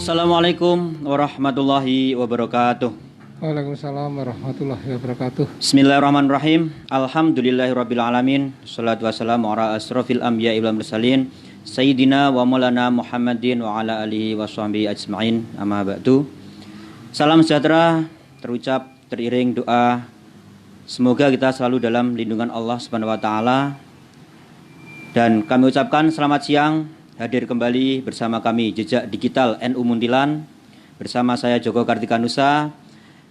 Assalamualaikum warahmatullahi wabarakatuh. Waalaikumsalam warahmatullahi wabarakatuh. Bismillahirrahmanirrahim. Alhamdulillahirabbil alamin. Shalatu wassalamu ala asrofil anbiya'i wal mursalin Sayyidina wa maulana Muhammadin wa ala alihi wa sahbihi ajma'in. Amma ba'du. Salam sejahtera terucap teriring doa. Semoga kita selalu dalam lindungan Allah Subhanahu wa taala. Dan kami ucapkan selamat siang. Hadir kembali bersama kami Jejak Digital NU Muntilan bersama saya Joko Kartikanusa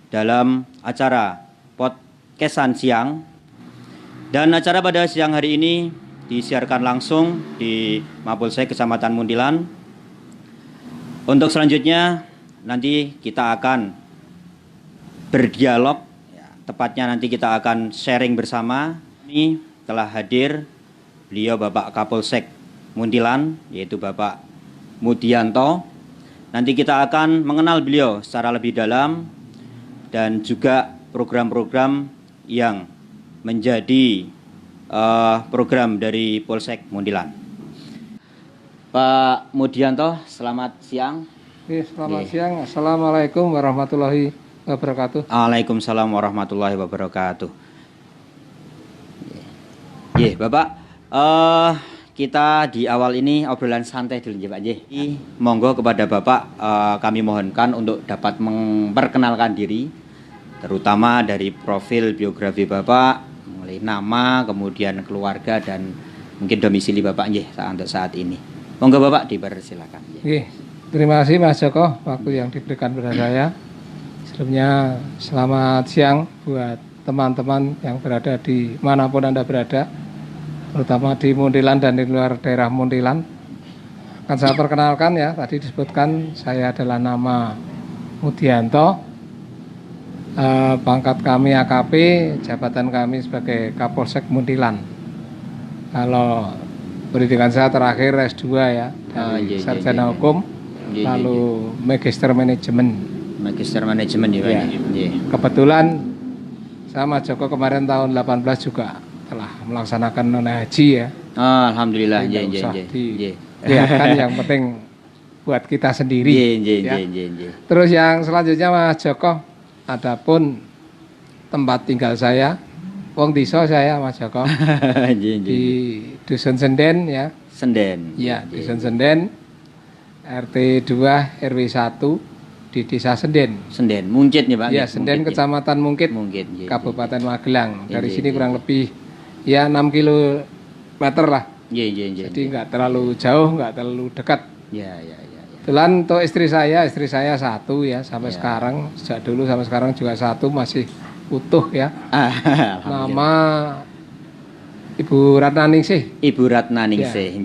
dalam acara podcastan siang. Dan acara pada siang hari ini disiarkan langsung di Mapolsek Kecamatan Muntilan. Untuk selanjutnya nanti kita akan berdialog, tepatnya nanti kita akan sharing bersama. Ini telah hadir beliau Bapak Kapolsek Muntilan, yaitu Bapak Mudianto. Nanti kita akan mengenal beliau secara lebih dalam dan juga program-program yang menjadi program dari Polsek Muntilan. Pak Mudianto, selamat siang. Selamat siang. Assalamualaikum warahmatullahi wabarakatuh. Waalaikumsalam warahmatullahi wabarakatuh. Bapak, kita di awal ini obrolan santai dulu ya Pak J. Monggo kepada Bapak kami mohonkan untuk dapat memperkenalkan diri, terutama dari profil biografi Bapak, mulai nama, kemudian keluarga dan mungkin domisili Bapak J untuk saat ini. Monggo Bapak dipersilakan. Terima kasih Mas Joko waktu yang diberikan kepada saya. Sebelumnya selamat siang buat teman-teman yang berada di manapun Anda berada, terutama di Muntilan dan di luar daerah Muntilan. Akan saya perkenalkan ya, tadi disebutkan saya adalah nama Mudianto, pangkat kami AKP, jabatan kami sebagai Kapolsek Muntilan. Kalau pendidikan saya terakhir S2 ya, dari sarjana hukum, lalu magister manajemen. Magister manajemen ya. Kebetulan sama Joko kemarin tahun 18 juga telah melaksanakan non haji ya. Alhamdulillah. Kan yang penting buat kita sendiri. Terus yang selanjutnya Mas Joko, adapun tempat tinggal saya, wong desa saya Mas Joko, di Dusun Senden ya. Senden. Ya, Dusun Senden, RT 2 RW 1 di Desa Senden. Senden, Mungkit nih Pak. Ya, Senden Mungkit, Kecamatan Mungkit, Kabupaten Magelang. Dari sini kurang lebih ya 6 kilometer lah. Jadi nggak terlalu jauh, nggak terlalu dekat. Kebetulan untuk istri saya satu ya sampai sekarang, sejak dulu sampai sekarang juga satu, masih utuh ya. Nama Ibu Ratnaningsih. Ibu Ratnaningsih.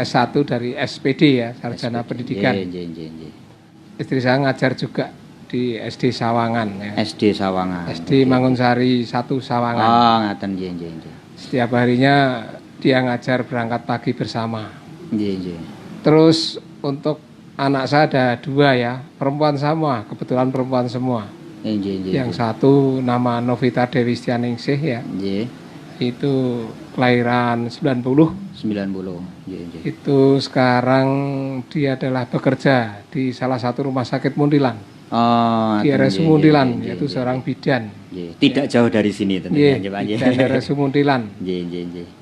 S1 dari SPD ya, sarjana pendidikan. Istri saya ngajar juga di SD Sawangan ya. SD Sawangan. SD Mangunsari 1 Sawangan. Oh, ngaten Setiap harinya dia ngajar berangkat pagi bersama. Terus untuk anak saya ada 2 ya, perempuan semua, kebetulan perempuan semua. Yang satu nama Novita Dewi Stianingsih ya. Itu kelahiran 90. Itu sekarang dia adalah bekerja di salah satu rumah sakit Muntilan. Di RSU Muntilan, yaitu seorang bidan. Tidak jauh dari sini tentunya. Bidan RSU Muntilan.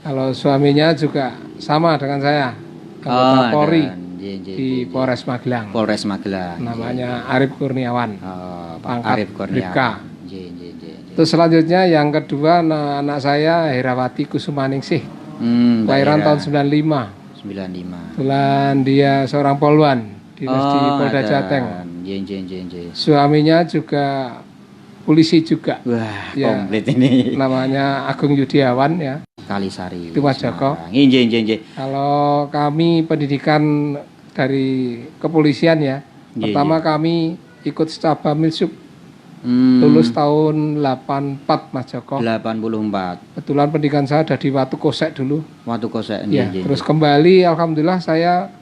Kalau suaminya juga sama dengan saya, anggota Polri di Polres Magelang. Namanya Arif Kurniawan. Pangkat Bribka. Terus selanjutnya yang kedua anak saya Herawati Kusumaningsih, kelahiran tahun 95. Kebetulan dia seorang polwan dinas di Polda Jateng. Suaminya juga polisi juga. Wah, komplit ini. Namanya Agung Yudiawan ya. Kalisari. Itu Mas Joko. Kalau kami pendidikan dari kepolisian ya. Pertama kami ikut Stabamil Sub. Lulus tahun 84 Mas Joko. 84. Kebetulan pendidikan saya ada di Watu Kosek dulu. Watu Kosek. Terus kembali, alhamdulillah saya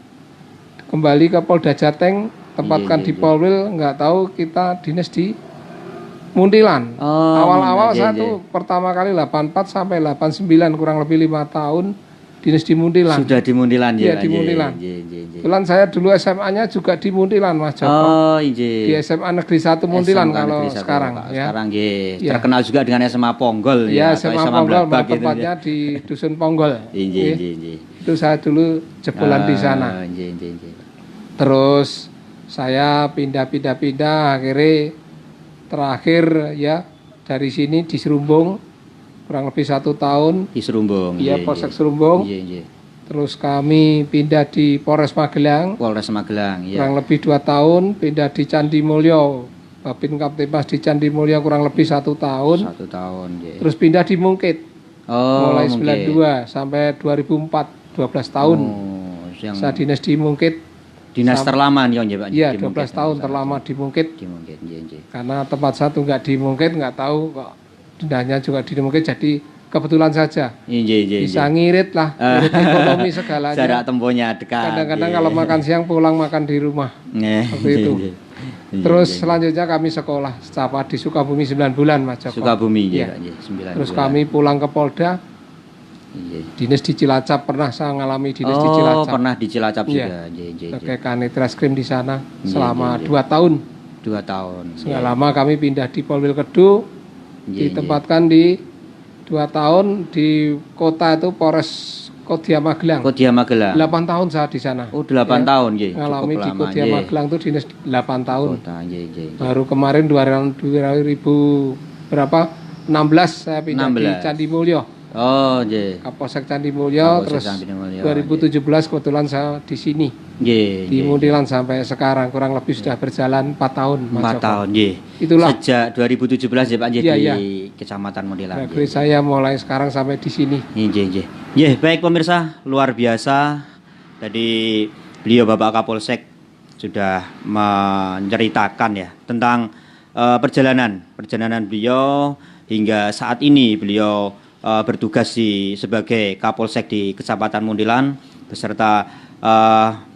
kembali ke Polda Jateng, tempatkan di Polwil, nggak tahu kita dinas di Muntilan. Awal-awal saya tuh pertama kali 84 sampai 89 kurang lebih 5 tahun dinas di Muntilan. Sudah di Muntilan ya. Iya, di Muntilan. Kebetulan saya dulu SMA-nya juga di Muntilan, Mas Joko. Oh, iya. Di SMA Negeri 1 Muntilan kalau sekarang ya. Sekarang nggih. Terkenal juga dengan SMA Ponggol ya. ya. SMA Ponggol, tempatnya di Dusun Ponggol. Iya. Itu saya dulu jebolan di sana. Iya. Terus saya pindah, akhirnya terakhir ya dari sini di Serumbung kurang lebih 1 tahun. Di Serumbung. Iya, Polsek Serumbung. Iya. Terus kami pindah di Polres Magelang. Polres Magelang, ya. Kurang lebih 2 tahun, pindah di Candi Mulyo. Babin Kaptipas di Candi Mulyo kurang lebih 1 tahun. 1 tahun, ya. Terus pindah di Mungkit. Mulai Mungkit. 92 sampai 2004, 12 tahun. Saya dinas di Mungkit. Dinas terlama nih, Pak. Iya, 12 tahun terlama di Mungkit. Di Mungkit, iya. Karena tempat satu nggak di Mungkit, nggak tahu kok dinasnya juga di Mungkit, jadi kebetulan saja. Iya. Bisa ngirit lah, ngirit ekonomi segalanya. Jarak tempuhnya dekat. Kadang-kadang kalau makan siang pulang makan di rumah. Seperti itu. Terus selanjutnya kami sekolah Secapa di Sukabumi 9 bulan, Mas Joko. Sukabumi, ya. 9 Terus bulan. kami pulang ke Polda. Dinas di Cilacap, pernah saya mengalami dinas di Cilacap. Pernah di Cilacap juga. Sebagai Kanit Reskrim di sana selama 2 tahun. 2 tahun. Sudah lama kami pindah di Polwil Kedu, ditempatkan di 2 tahun di kota itu Polres Kodia Magelang. 8 tahun saya di sana. Oh, 8 tahun, nggih. Ngalami di Kodia Magelang itu dinas 8 tahun. Kota, Baru kemarin 2000 berapa? 16 saya pindah di Candi Mulyo. Oh, nggih. Kapolsek Candi Mulyo, terus 2017 kebetulan saya di sini. Di Muntilan sampai sekarang kurang lebih sudah berjalan 4 tahun. 4 tahun, nggih. Itulah sejak 2017 ya Pak di Kecamatan Muntilan. Jadi saya mulai sekarang sampai di sini. Nggih. Baik pemirsa, luar biasa. Tadi beliau Bapak Kapolsek sudah menceritakan ya tentang perjalanan beliau hingga saat ini beliau bertugas sebagai Kapolsek di Kecamatan Muntilan beserta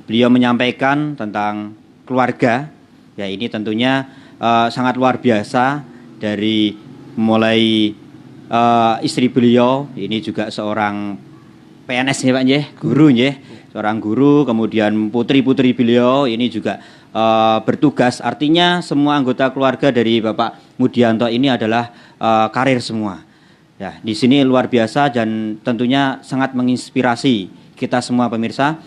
beliau menyampaikan tentang keluarga. Ya, ini tentunya sangat luar biasa dari mulai istri beliau ini juga seorang PNS ya Pak nggih, guru nggih, seorang guru, kemudian putri-putri beliau ini juga bertugas. Artinya semua anggota keluarga dari Bapak Mudianto ini adalah karir semua. Ya, di sini luar biasa dan tentunya sangat menginspirasi kita semua pemirsa.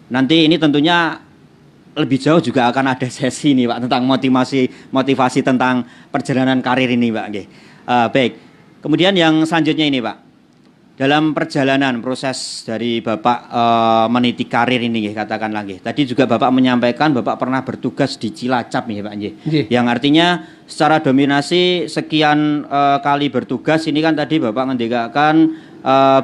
Nanti ini tentunya lebih jauh juga akan ada sesi nih Pak tentang motivasi tentang perjalanan karir ini Pak. Baik. Kemudian yang selanjutnya ini Pak. Dalam perjalanan proses dari Bapak meniti karir ini katakan lagi. Tadi juga Bapak menyampaikan Bapak pernah bertugas di Cilacap nih Pak. Yang artinya secara dominasi sekian kali bertugas ini kan tadi Bapak ngendikakan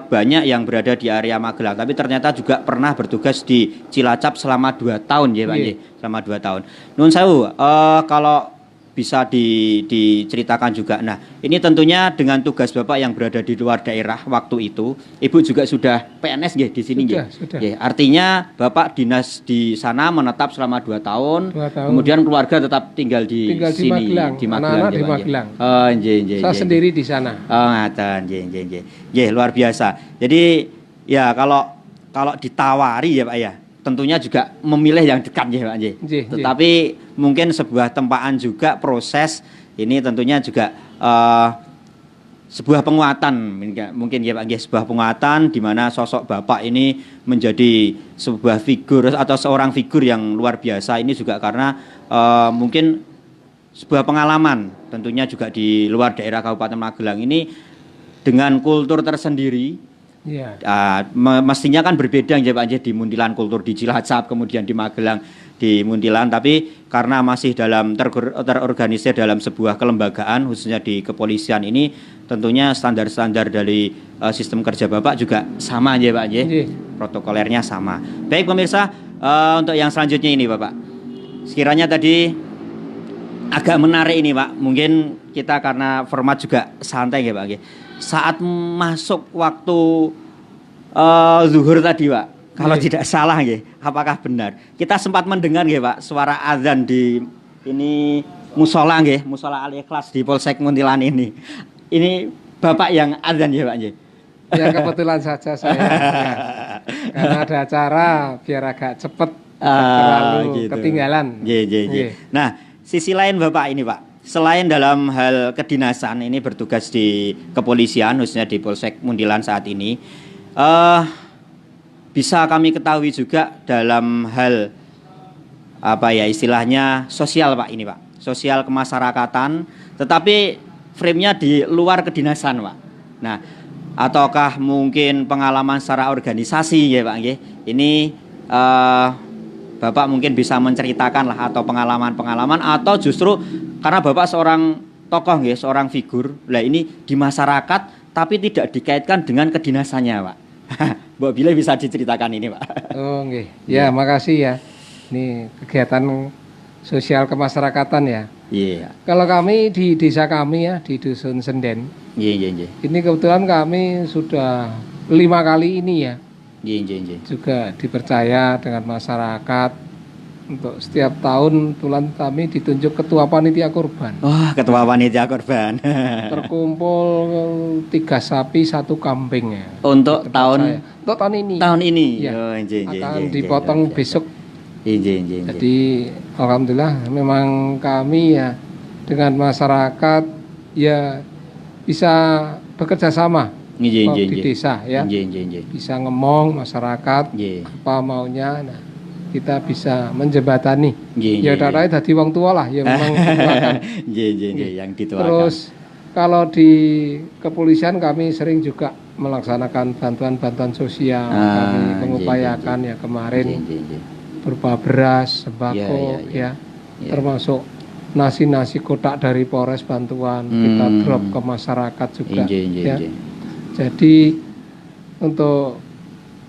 banyak yang berada di area Magelang, tapi ternyata juga pernah bertugas di Cilacap selama 2 tahun ya Pak. Selama 2 tahun. Nun sewu, kalau bisa diceritakan juga. Nah, ini tentunya dengan tugas Bapak yang berada di luar daerah waktu itu, Ibu juga sudah PNS nggih di sini nggih. Artinya Bapak dinas di sana menetap selama 2 tahun. Kemudian keluarga tetap tinggal di sini di Magelang. Di Magelang. Oh, nggih. Saya sendiri di sana. Oh, ngaten, nggih. Nggih, luar biasa. Jadi ya kalau ditawari ya Pak ya, tentunya juga memilih yang dekat ya Pak nggih. Tetapi mungkin sebuah tempaan juga proses ini tentunya juga sebuah penguatan mungkin ya Pak nggih, sebuah penguatan di mana sosok Bapak ini menjadi sebuah figur atau seorang figur yang luar biasa ini juga karena mungkin sebuah pengalaman tentunya juga di luar daerah Kabupaten Magelang ini dengan kultur tersendiri. Mestinya kan berbeda ya Pak di Muntilan kultur di Cilacap, kemudian di Magelang di Muntilan, tapi karena masih dalam terorganisir dalam sebuah kelembagaan khususnya di kepolisian ini tentunya standar-standar dari sistem kerja Bapak juga sama ya Pak protokolernya sama. Baik pemirsa, untuk yang selanjutnya ini Bapak, sekiranya tadi agak menarik ini Pak, mungkin kita karena format juga santai ya Pak saat masuk waktu zuhur tadi Pak, kalau tidak salah nggih, apakah benar? Kita sempat mendengar nggih Pak suara azan di ini musola nggih, musola Al Ikhlas di Polsek Muntilan ini. Ini Bapak yang azan ya Pak nggih. Ya kebetulan saja saya. Ya. Karena ada acara biar agak cepet terlalu gitu. ketinggalan. Nah, sisi lain Bapak ini Pak, selain dalam hal kedinasan ini bertugas di kepolisian khususnya di Polsek Muntilan saat ini, bisa kami ketahui juga dalam hal apa ya istilahnya sosial Pak ini Pak, sosial kemasyarakatan, tetapi frame-nya di luar kedinasan Pak. Nah, ataukah mungkin pengalaman secara organisasi ya Pak nggih. Ini Bapak mungkin bisa menceritakan lah atau pengalaman-pengalaman atau justru karena Bapak seorang tokoh nggih, seorang figur. Lah ini di masyarakat tapi tidak dikaitkan dengan kedinasannya Pak. Mbak Bila bisa diceritakan ini Pak. Oh nggih. Ya, makasih ya. Ini kegiatan sosial kemasyarakatan ya. Iya. Kalau kami di desa kami ya di Dusun Senden. Iya. Ini kebetulan kami sudah 5 kali ini ya. Iya. Juga dipercaya dengan masyarakat untuk setiap tahun kebetulan kami ditunjuk ketua panitia kurban. Wah, ketua panitia kurban. Terkumpul 3 sapi 1 kambing ya. Untuk tahun ini. Tahun ini. Ya. Oh, akan dipotong besok. Iya. Jadi alhamdulillah memang kami ya dengan masyarakat ya bisa bekerja sama di desa ya. Bisa ngomong masyarakat apa maunya. Nah, kita bisa menjembatani. Ya darai dadi wong tua lah ya memang dituakan. Yang dituakan. Terus kalau di kepolisian kami sering juga melaksanakan bantuan-bantuan sosial. Kami mengupayakan ya kemarin berupa beras, sembako ya. Termasuk nasi kotak dari Polres bantuan kita drop ke masyarakat juga ya. Jadi untuk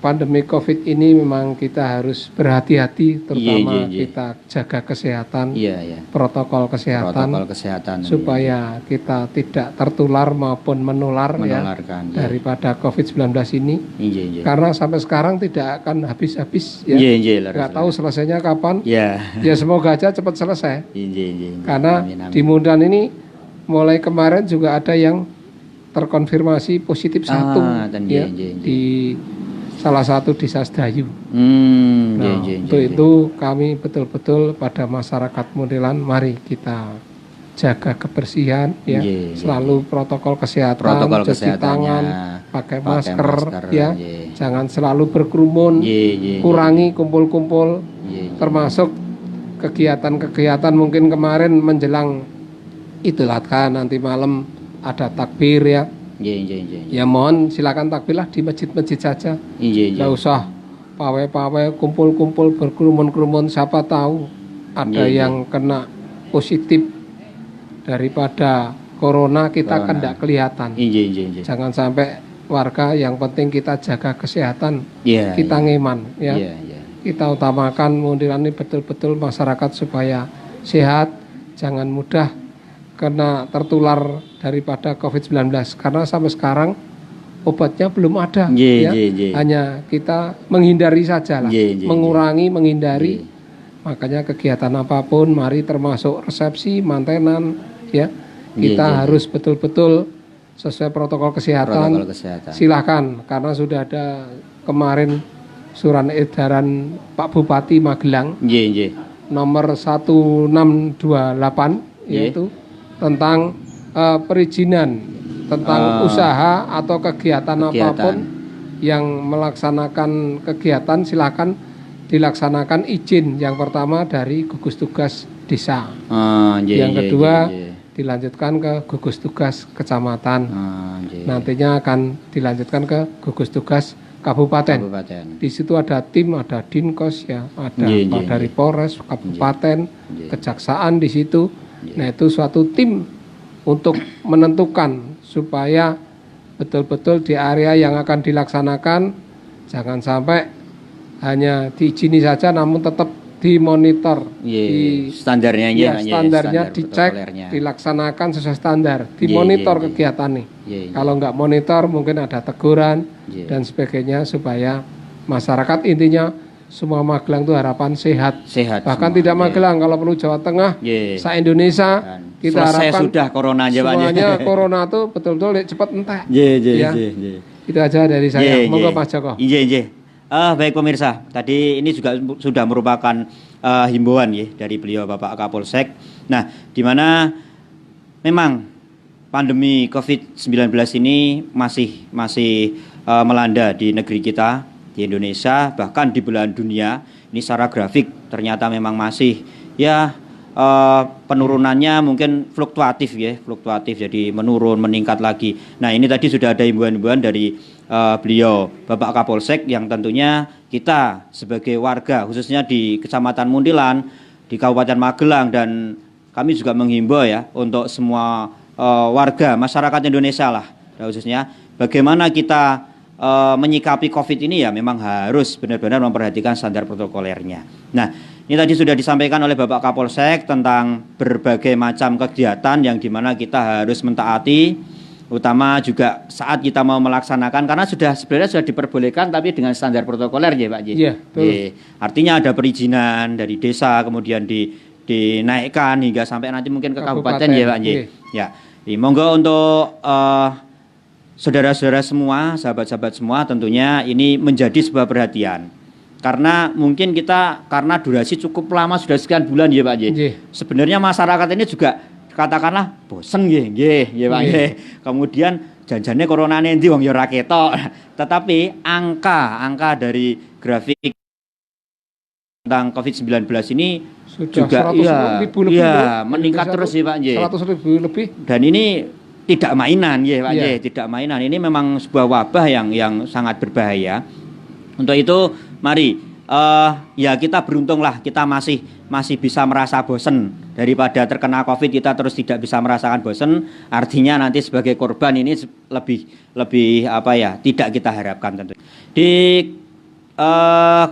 pandemi Covid ini memang kita harus berhati-hati terutama kita jaga kesehatan, protokol kesehatan supaya kita tidak tertular maupun menularkan daripada Covid-19 ini. Karena sampai sekarang tidak akan habis-habis ya. Nggak tahu selesainya kapan. Ya semoga aja cepat selesai. Karena di Muntilan ini mulai kemarin juga ada yang terkonfirmasi positif di salah satu desa Sedayu. Untuk itu kami betul-betul pada masyarakat Muntilan mari kita jaga kebersihan ya, selalu protokol kesehatan, cuci tangan, pakai masker ya, jangan selalu berkerumun, kurangi kumpul-kumpul, termasuk kegiatan-kegiatan mungkin kemarin menjelang Idul Adha nanti malam ada takbir ya. Ya mohon silakan takbirlah di masjid-masjid saja. Nggak usah pawai-pawai kumpul-kumpul berkerumun-kerumun. Siapa tahu ada yang kena positif daripada corona kita kan tidak kelihatan. Jangan sampai warga, yang penting kita jaga kesehatan, kita ngeman ya. Kita utamakan Muntilan ini betul-betul masyarakat supaya sehat, jangan mudah kena tertular daripada COVID-19 karena sampai sekarang obatnya belum ada hanya kita menghindari saja lah, menghindari. Makanya kegiatan apapun mari termasuk resepsi, mantenan ya, kita harus betul-betul sesuai protokol kesehatan. Silahkan, karena sudah ada kemarin surat edaran Pak Bupati Magelang nomor 1628 yaitu tentang perizinan tentang usaha atau kegiatan apapun yang melaksanakan kegiatan silakan dilaksanakan izin yang pertama dari gugus tugas desa, yang kedua dilanjutkan ke gugus tugas kecamatan, nantinya akan dilanjutkan ke gugus tugas kabupaten. Di situ ada tim, ada dinkos ya, ada dari Polres, kabupaten, kejaksaan di situ. Nah itu suatu tim untuk menentukan supaya betul-betul di area yang akan dilaksanakan jangan sampai hanya diizini saja namun tetap dimonitor, standarnya dicek, dilaksanakan sesuai standar, dimonitor kegiatan nih. Kalau nggak monitor mungkin ada teguran dan sebagainya supaya masyarakat intinya semua Magelang itu harapan sehat. Bahkan semua, tidak Magelang, kalau perlu Jawa Tengah, se-Indonesia kita harapkan sudah corona aja, semuanya corona itu betul-betul cepat entek. Itu aja dari saya. Monggo Pak Joko. Iya. Baik pemirsa, tadi ini juga sudah merupakan himbauan ya dari beliau Bapak Kapolsek. Nah, di mana memang pandemi COVID-19 ini masih melanda di negeri kita, di Indonesia, bahkan di belahan dunia. Ini secara grafik ternyata memang masih ya penurunannya mungkin fluktuatif jadi menurun meningkat lagi. Nah, ini tadi sudah ada himbauan-himbauan dari beliau Bapak Kapolsek yang tentunya kita sebagai warga khususnya di Kecamatan Muntilan, di Kabupaten Magelang, dan kami juga menghimbau ya untuk semua warga masyarakat Indonesia lah khususnya bagaimana kita menyikapi COVID ini ya memang harus benar-benar memperhatikan standar protokolernya. Nah, ini tadi sudah disampaikan oleh Bapak Kapolsek tentang berbagai macam kegiatan yang dimana kita harus mentaati, utama juga saat kita mau melaksanakan karena sebenarnya sudah diperbolehkan tapi dengan standar protokoler ya Pak Ji. Iya, betul. Artinya ada perizinan dari desa kemudian dinaikkan hingga sampai nanti mungkin ke kabupaten ya Pak Ji. Ya, monggo untuk saudara-saudara semua, sahabat-sahabat semua tentunya ini menjadi sebuah perhatian. Karena mungkin kita karena durasi cukup lama sudah sekian bulan ya Pak J. Sebenarnya masyarakat ini juga katakanlah bosen nggih Pak J. Kemudian janjane corona endi wong ya ora ketok. Tetapi angka dari grafik tentang COVID-19 ini sudah juga meningkat terus ya Pak J. 100.000 lebih. Dan ini tidak mainan ya Pak J, tidak mainan. Ini memang sebuah wabah yang sangat berbahaya. Untuk itu mari ya kita beruntunglah kita masih bisa merasa bosen daripada terkena COVID kita terus tidak bisa merasakan bosen. Artinya nanti sebagai korban ini lebih apa ya tidak kita harapkan tentu. Di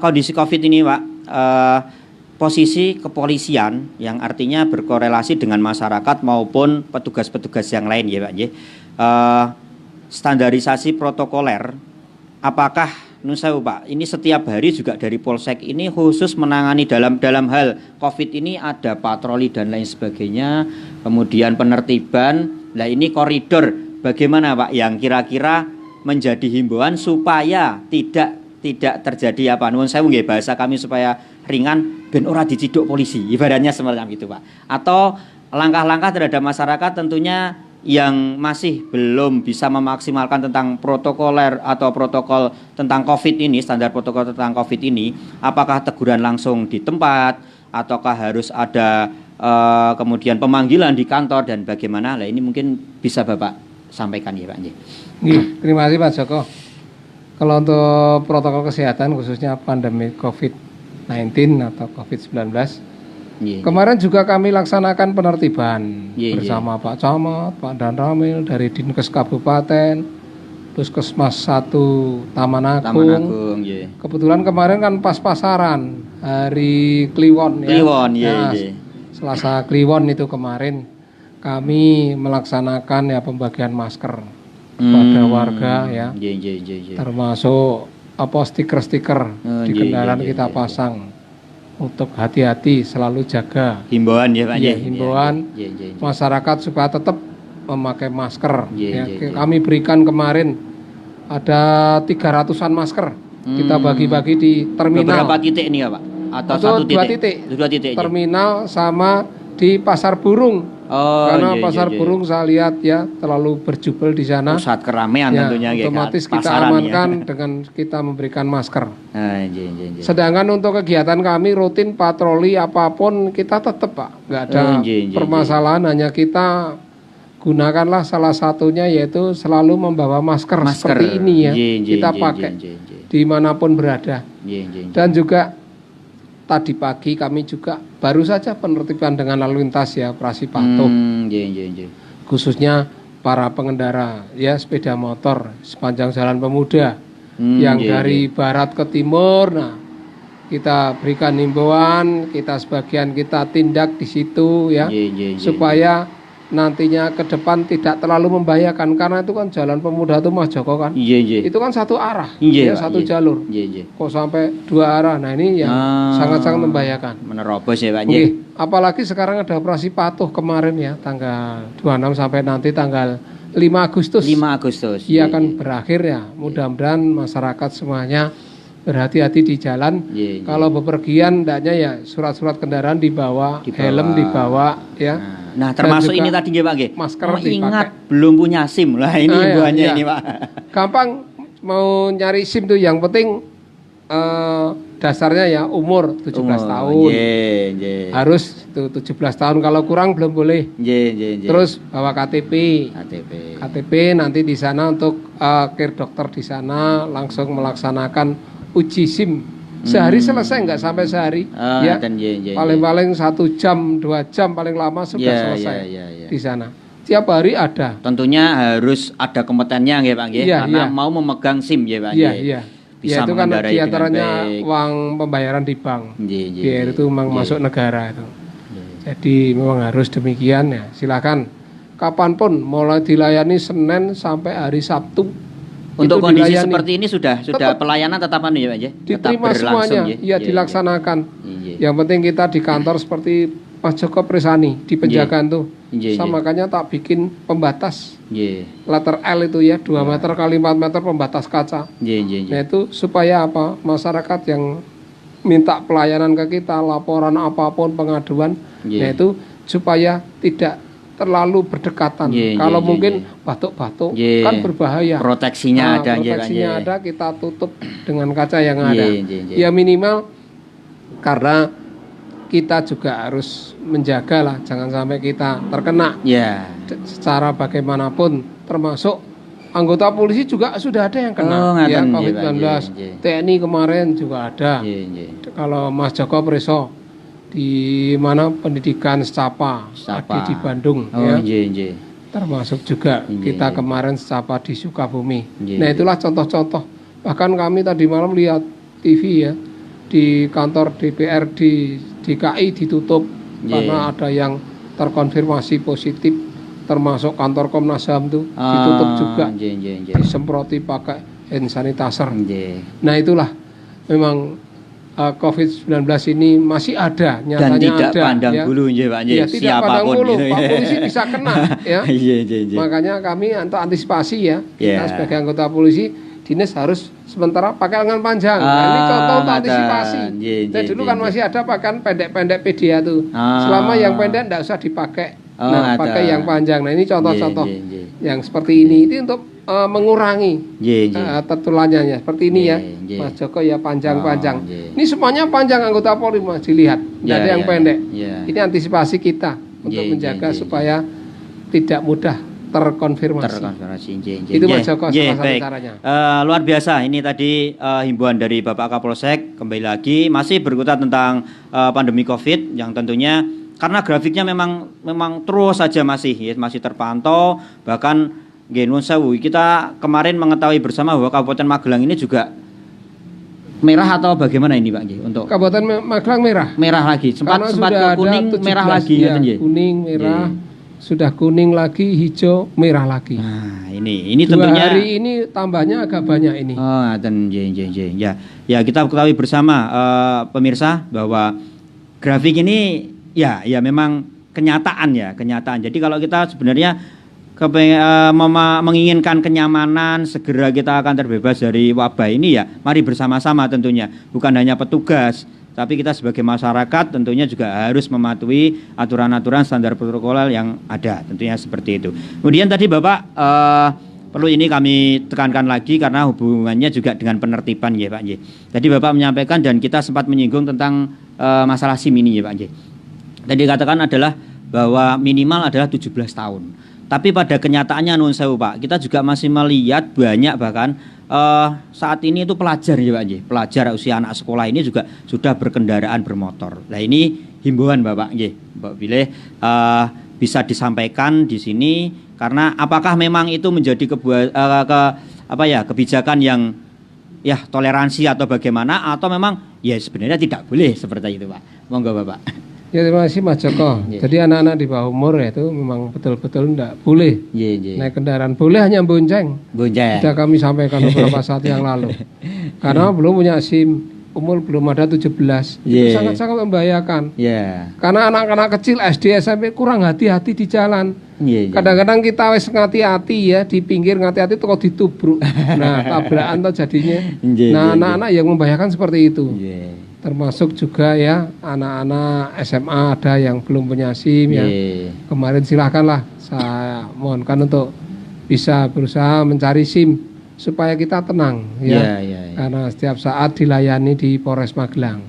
kondisi COVID ini Pak, posisi kepolisian yang artinya berkorelasi dengan masyarakat maupun petugas-petugas yang lain ya Pak J. Standarisasi protokoler apakah Nusa Pak, ini setiap hari juga dari Polsek ini khusus menangani dalam hal COVID ini ada patroli dan lain sebagainya, kemudian penertiban. Nah ini koridor bagaimana Pak yang kira-kira menjadi himbauan supaya tidak terjadi apa nuwun sewu nggih bahasa kami supaya ringan ben ora diciduk polisi ibaratnya semacam itu Pak. Atau langkah-langkah terhadap masyarakat tentunya yang masih belum bisa memaksimalkan tentang protokoler atau protokol tentang COVID ini, standar protokol tentang COVID ini, apakah teguran langsung di tempat ataukah harus ada kemudian pemanggilan di kantor dan bagaimana? Nah ini mungkin bisa Bapak sampaikan ya Pak. Terima kasih Pak Joko. Kalau untuk protokol kesehatan khususnya pandemi COVID-19 atau COVID-19, kemarin juga kami laksanakan penertiban bersama Pak Camat, Pak Dan Ramil dari Dinkes Kabupaten, Puskesmas 1 Taman Agung. Kebetulan kemarin kan pas pasaran hari Kliwon ya. Selasa Kliwon itu kemarin kami melaksanakan ya pembagian masker pada warga ya. Termasuk stiker-stiker di kendaraan kita pasang. Untuk hati-hati selalu jaga. Himbauan ya Pak. Himbauan masyarakat supaya tetap memakai masker. Kami berikan kemarin ada 300-an masker. Kita bagi-bagi di terminal. Berapa titik ini ya Pak? Atau dua titik? Dua titik. Terminal sama di pasar burung. Karena pasar burung saya lihat ya terlalu berjubel di sana. Pusat keramaian tentunya otomatis kita amankan dengan kita memberikan masker. Sedangkan untuk kegiatan kami rutin patroli apapun kita tetap Pak, nggak ada permasalahan. Hanya kita gunakanlah salah satunya yaitu selalu membawa masker seperti ini ya. Kita pakai dimanapun berada. Dan juga tadi pagi kami juga baru saja penertiban dengan lalu lintas ya operasi patuh. Khususnya para pengendara ya sepeda motor sepanjang Jalan Pemuda yang dari barat ke timur. Nah, kita berikan himbauan, kita sebagian kita tindak di situ ya supaya nantinya ke depan tidak terlalu membahayakan karena itu kan Jalan Pemuda itu Mas Joko kan. Itu kan satu arah, satu jalur. Kok sampai dua arah. Nah, ini yang sangat-sangat membahayakan. Menerobos ya Pak. Apalagi sekarang ada operasi patuh kemarin ya, tanggal 26 sampai nanti tanggal 5 Agustus. 5 Agustus. Iya akan berakhir ya. Mudah-mudahan masyarakat semuanya berhati-hati di jalan. Kalau bepergian hendaknya ya surat-surat kendaraan dibawa, helm dibawa ya. Nah, termasuk ini tadi nggih Pak nggih. Masker ingat belum punya SIM lah ini himbuannya ini Pak. Gampang mau nyari SIM tuh yang penting dasarnya ya umur 17 tahun. Harus tuh 17 tahun, kalau kurang belum boleh. Terus bawa KTP nanti di sana untuk care dokter di sana langsung melaksanakan uji SIM. Sehari selesai, nggak sampai sehari ya. Paling-paling 1 jam 2 jam paling lama sudah selesai di sana. Tiap hari ada. Tentunya harus ada kompetennya nggih Pak nggih, karena mau memegang SIM ya Pak nggih. Iya. Bisa itu kan diantaranya uang pembayaran di bank. Biar itu memang masuk negara itu. Jadi memang harus demikian ya. Silakan kapanpun, mulai dilayani Senin sampai hari Sabtu. Untuk kondisi seperti ini sudah pelayanan tetapan ya Pak ya. Diterima semuanya. Iya dilaksanakan. Yang penting kita di kantor seperti Mas Joko Presani di penjagaan tuh. Makanya tak bikin pembatas. Letter L itu ya 2 meter kali 4 meter pembatas kaca. Nah itu supaya apa? Masyarakat yang minta pelayanan ke kita, laporan apapun, pengaduan, nah itu supaya tidak terlalu berdekatan. Kalau mungkin batuk-batuk kan berbahaya. Proteksinya ada. Proteksinya ada, kita tutup dengan kaca yang ada. Ya minimal karena kita juga harus menjaga lah, jangan sampai kita terkena. Secara bagaimanapun, termasuk anggota polisi juga sudah ada yang kena COVID-19. TNI kemarin juga ada. Kalau Mas Joko Preso di mana pendidikan Secapa di Bandung termasuk juga kita kemarin Secapa di Sukabumi. Nah itulah contoh-contoh. Bahkan kami tadi malam lihat TV ya, di kantor DPR di DKI ditutup karena ada yang terkonfirmasi positif, termasuk kantor Komnas HAM tuh ditutup juga, disemproti pakai hand sanitizer. Nah itulah memang COVID-19 ini masih ada, nyatanya dan tidak ada, pandang bulu Pak ya, tidak pandang bulu, Pak polisi bisa kena ya. Makanya kami untuk antisipasi ya, kita sebagai anggota polisi dinas harus sementara pakai lengan panjang. Nah, ini contoh untuk antisipasi. Nah, dulu kan masih ada pakaian pendek-pendek PDA tuh. Selama yang pendek tidak usah dipakai. Pakai yang panjang. Nah, ini contoh-contoh yang seperti ini. Itu untuk mengurangi tertularnya ya. Seperti ini ya, Mas Joko ya panjang-panjang. Ini semuanya panjang anggota Polri Mas, dilihat. Tidak ada yang pendek. Ini antisipasi kita untuk menjaga supaya tidak mudah terkonfirmasi. Itu Mas Joko salah satu caranya. Luar biasa ini tadi himbauan dari Bapak Kapolsek. Kembali lagi masih berkutat tentang pandemi Covid yang tentunya karena grafiknya memang terus saja masih terpantau. Bahkan Nun Sewu, kita kemarin mengetahui bersama bahwa Kabupaten Magelang ini juga merah atau bagaimana ini Pak untuk Kabupaten Magelang merah lagi. Sempat kuning, merah lagi ya, kuning, merah. Sudah kuning lagi, hijau, merah lagi. Nah, ini 2 tentunya hari ini tambahnya agak banyak ini. Ya, kita ketahui bersama pemirsa bahwa grafik ini ya memang kenyataan. Jadi kalau kita sebenarnya menginginkan kenyamanan, segera kita akan terbebas dari wabah ini ya, mari bersama-sama tentunya. Bukan hanya petugas, tapi kita sebagai masyarakat tentunya juga harus mematuhi aturan-aturan standar protokoler yang ada, tentunya seperti itu. Kemudian tadi Bapak perlu ini kami tekankan lagi karena hubungannya juga dengan penertiban ya Pak. Tadi Bapak menyampaikan dan kita sempat menyinggung tentang masalah SIM ini ya Pak. Tadi katakan adalah bahwa minimal adalah 17 tahun. Tapi pada kenyataannya Nun Sewu Pak, kita juga masih melihat banyak bahkan saat ini itu pelajar ya Pak, pelajar usia anak sekolah ini juga sudah berkendaraan bermotor. Nah ini himbauan Bapak, Mbak Bilih bisa disampaikan di sini karena apakah memang itu menjadi kebijakan yang ya toleransi atau bagaimana atau memang ya sebenarnya tidak boleh seperti itu Pak. Monggo Bapak. Ya terima kasih Mas Joko. Jadi anak-anak di bawah umur itu memang betul-betul tidak boleh naik kendaraan. Boleh hanya bonceng. Sudah kami sampaikan beberapa saat yang lalu. Karena belum punya SIM, umur belum ada 17. Itu sangat-sangat membahayakan. Karena anak-anak kecil SD SMP kurang hati-hati di jalan. Iya. Kadang-kadang kita wis ngati-ati ya, di pinggir ngati-ati kok ditubruk. Nah, tabrakan tuh jadinya. Nah, anak-anak yang membahayakan seperti itu. Termasuk juga ya anak-anak SMA ada yang belum punya SIM ya. Kemarin silakanlah saya mohonkan untuk bisa berusaha mencari SIM supaya kita tenang ya. Karena setiap saat dilayani di Polres Magelang.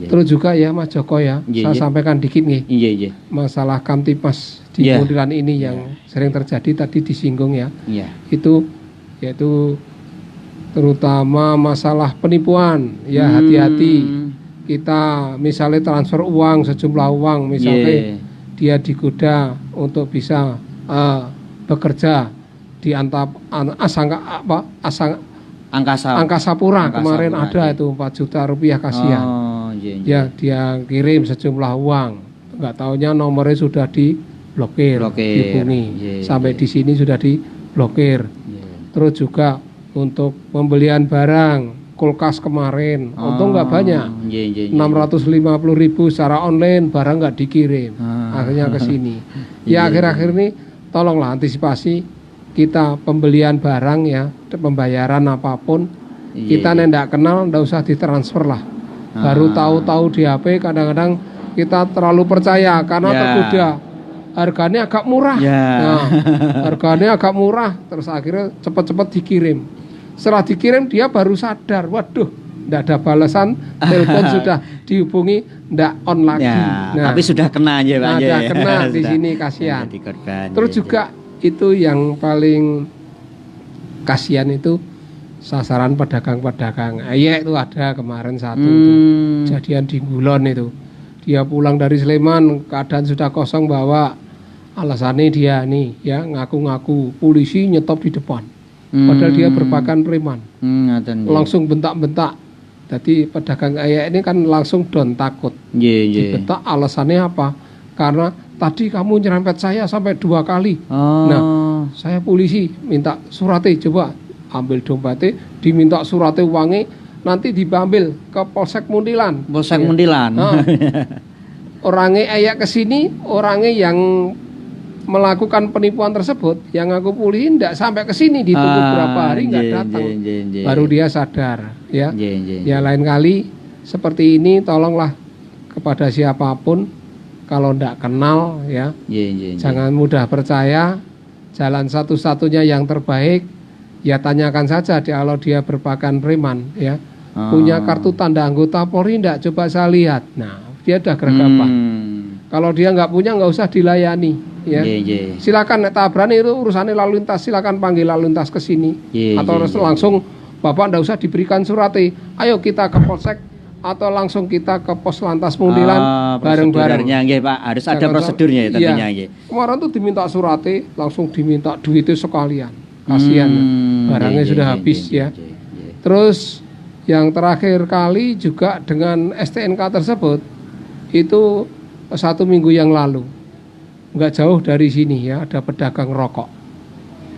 Terus juga ya Mas Joko ya, saya sampaikan dikit nih. Masalah Kamtipas di Muntilan ini yang sering terjadi tadi disinggung ya. Itu yaitu terutama masalah penipuan ya, hati-hati. Kita misalnya transfer uang, sejumlah uang misalnya dia digoda untuk bisa bekerja di Angkasa Pura kemarin ada itu 4 juta rupiah kasihan. Ya dia kirim sejumlah uang, nggak taunya nomornya sudah diblokir, dihubungi sampai di sini sudah diblokir. Terus juga untuk pembelian barang kulkas kemarin, untung nggak banyak, 650.000 secara online barang nggak dikirim, akhirnya ke sini. Ya akhir-akhir ini tolonglah antisipasi kita pembelian barang ya, pembayaran apapun, kita nggak kenal, nggak usah ditransfer lah. Baru tahu-tahu di HP kadang-kadang kita terlalu percaya karena tergoda. Harganya agak murah, nah, harganya agak murah, terus akhirnya cepat-cepat dikirim. Setelah dikirim dia baru sadar, waduh, nggak ada balasan, telepon sudah dihubungi, nggak on lagi. Nah, tapi sudah kena aja Pak. Sudah kena di sini kasihan. Terus juga itu yang paling kasihan itu sasaran pedagang-pedagang. Itu ada kemarin satu itu, kejadian di Ngulon itu. Dia pulang dari Sleman keadaan sudah kosong, bawa alasannya dia nih ya ngaku-ngaku polisi nyetop di depan. Padahal dia berpakaian preman. Langsung bentak-bentak. Jadi pedagang ayam ini kan langsung don takut. Dibentak alasannya apa? Karena tadi kamu nyerempet saya sampai 2 kali. Nah, saya polisi, minta suratnya, coba ambil dompetnya, diminta suratnya, uangnya, nanti diambil ke Polsek Muntilan. Polsek Muntilan. Orangnya ayak ke sini, orangnya yang melakukan penipuan tersebut, yang aku polisi tidak sampai ke sini, ditunggu berapa hari nggak datang, baru dia sadar. Ya, ya lain kali seperti ini, tolonglah kepada siapapun. Kalau tidak kenal ya, jangan mudah percaya. Jalan satu-satunya yang terbaik ya tanyakan saja kalau dia berpakaian preman ya, punya kartu tanda anggota Polri tidak, coba saya lihat. Nah dia udah gergapan. Kalau dia nggak punya nggak usah dilayani ya. Silakan tabrakan itu urusannya lalu lintas, silakan panggil lalu lintas ke sini atau langsung Bapak nggak usah diberikan suratnya. Ayo kita ke Polsek atau langsung kita ke Pos Lantas Muntilan bareng-bareng. Nggih Pak, harus ada prosedurnya ya tentunya nggih. Kemarin tuh diminta suratnya, langsung diminta duitnya sekalian. Kasihan barangnya sudah habis ya. Terus yang terakhir kali juga dengan STNK tersebut itu 1 minggu yang lalu. Enggak jauh dari sini ya, ada pedagang rokok.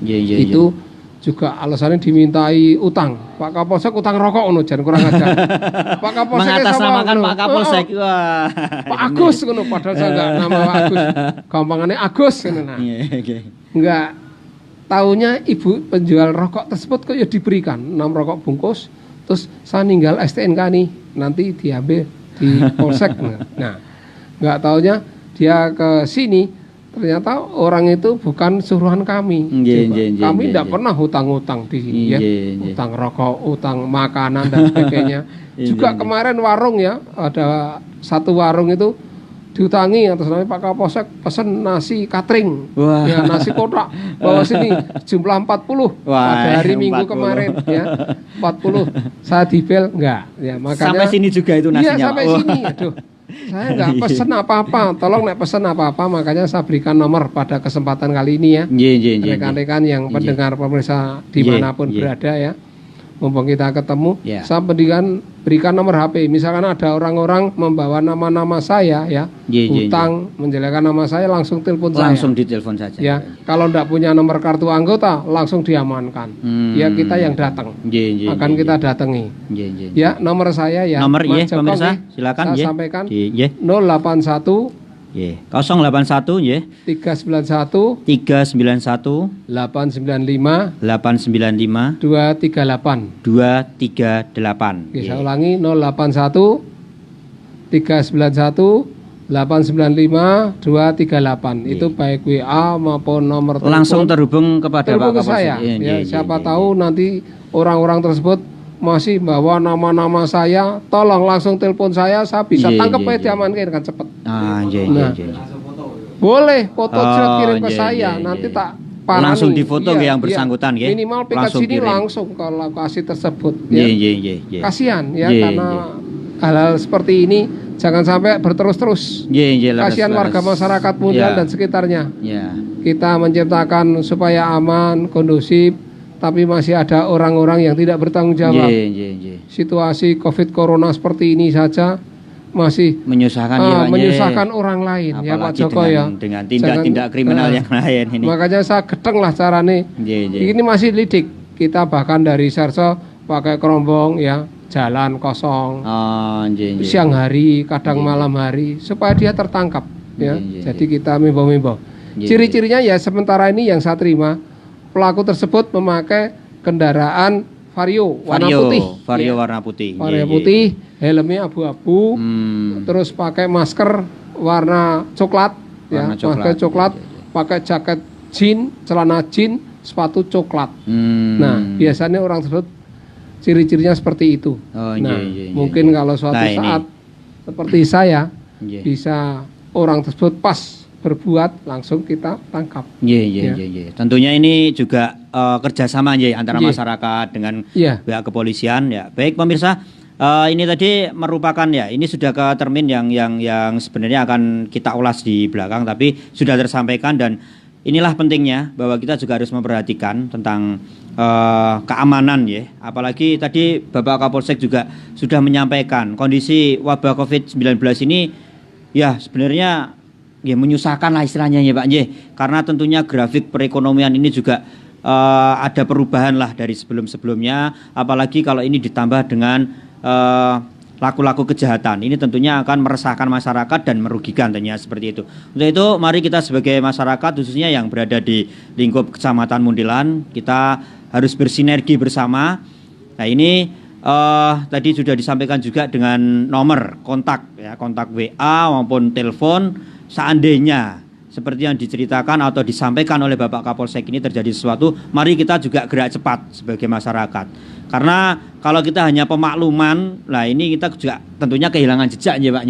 Itu juga alasannya dimintai utang. Pak Kapolsek utang rokok ngono, jan kurang ajar. Pak Kapolsek mengatasnamakan Pak Kapolsek. Wah. Pak Agus ngono, padahal saya enggak nama Pak Agus. Gampangannya Agus ngono. Nah. Enggak taunya ibu penjual rokok tersebut kok ya diberikan 6 rokok bungkus, terus saya ninggal STNK nih, nanti diambil di Polsek. Nah, enggak taunya dia ke sini. Ternyata orang itu bukan suruhan kami. Kami tidak pernah hutang-hutang di sini ya. Hutang rokok, hutang makanan dan sebagainya. Juga kemarin warung ya, ada satu warung itu diutangi atas nama Pak Kapolsek, pesen nasi catering. Ya, nasi kotak bawa sini jumlah 40. Pada hari Minggu kemarin ya. 40. Saya dibel enggak ya, makanya sampai sini juga itu nasinya. Iya, sampai sini. Aduh. Saya nggak pesen apa-apa, tolong nek pesen apa-apa, makanya saya berikan nomor pada kesempatan kali ini ya. Rekan-rekan yang pendengar pemirsa dimanapun berada ya, mumpung kita ketemu, saya berikan nomor HP. Misalkan ada orang-orang membawa nama-nama saya ya, utang menjelekkan nama saya, langsung telepon saya. Langsung ditelepon saja. Ya, kalau tidak punya nomor kartu anggota, langsung diamankan. Ya kita yang datang, akan kita datangi. Ya nomor saya ya. Nomor ya pemirsa, silakan. Saya sampaikan 081 Nggih. 081 nggih. 391 391 895 895 238. 238. Oke, saya ulangi 081 391 895 238. Itu baik WA maupun nomor telepon. Langsung terhubung kepada Pak ke Kapolsek. saya. Ya, siapa tahu nanti orang-orang tersebut masih bawa nama-nama saya, tolong langsung telepon saya bisa tangkap diamankan kan cepet. Boleh foto kirim ke saya, nanti tak parani. Langsung difoto yang bersangkutan ya. Minimal piket sini kirim. Langsung ke lokasi tersebut ya. Kasihan ya karena hal-hal seperti ini jangan sampai berterus-terus. Kasihan warga masyarakat Mundian dan sekitarnya. Kita menciptakan supaya aman, kondusif, tapi masih ada orang-orang yang tidak bertanggung jawab. Situasi COVID Corona seperti ini saja masih menyusahkan orang lain. Apalagi ya Pak Joko dengan tindak-tindak kriminal yang lain ini. Makanya saya gedeng lah carane. Ini masih lidik. Kita bahkan dari Serso pakai kerombong ya. Jalan kosong, siang hari, kadang malam hari, supaya dia tertangkap. Ya, jadi kita mimbau-mimbau. Ciri-cirinya ya sementara ini yang saya terima, pelaku tersebut memakai kendaraan Vario warna putih. Vario warna putih. Warna putih, helmnya abu-abu, terus pakai masker warna coklat, masker coklat, pakai jaket jeans, celana jeans, sepatu coklat. Nah, biasanya orang tersebut ciri-cirinya seperti itu. Mungkin kalau suatu saat seperti saya bisa orang tersebut pas berbuat langsung kita tangkap. Tentunya ini juga kerjasama antara masyarakat dengan pihak kepolisian ya. Baik pemirsa, ini tadi merupakan ini sudah ke termin yang sebenarnya akan kita ulas di belakang, tapi sudah tersampaikan dan inilah pentingnya bahwa kita juga harus memperhatikan tentang keamanan ya. Apalagi tadi Bapak Kapolsek juga sudah menyampaikan kondisi wabah COVID-19 ini ya sebenarnya ya menyusahkan lah istilahnya ya Pak karena tentunya grafik perekonomian ini juga ada perubahan lah dari sebelum-sebelumnya, apalagi kalau ini ditambah dengan laku-laku kejahatan. Ini tentunya akan meresahkan masyarakat dan merugikan tentunya seperti itu. Untuk itu mari kita sebagai masyarakat khususnya yang berada di lingkup Kecamatan Mundilan, kita harus bersinergi bersama. Nah ini tadi sudah disampaikan juga dengan nomor kontak ya, kontak WA maupun telepon. Seandainya seperti yang diceritakan atau disampaikan oleh Bapak Kapolsek ini terjadi sesuatu, mari kita juga gerak cepat sebagai masyarakat. Karena kalau kita hanya pemakluman, nah ini kita juga tentunya kehilangan jejak ya Pak.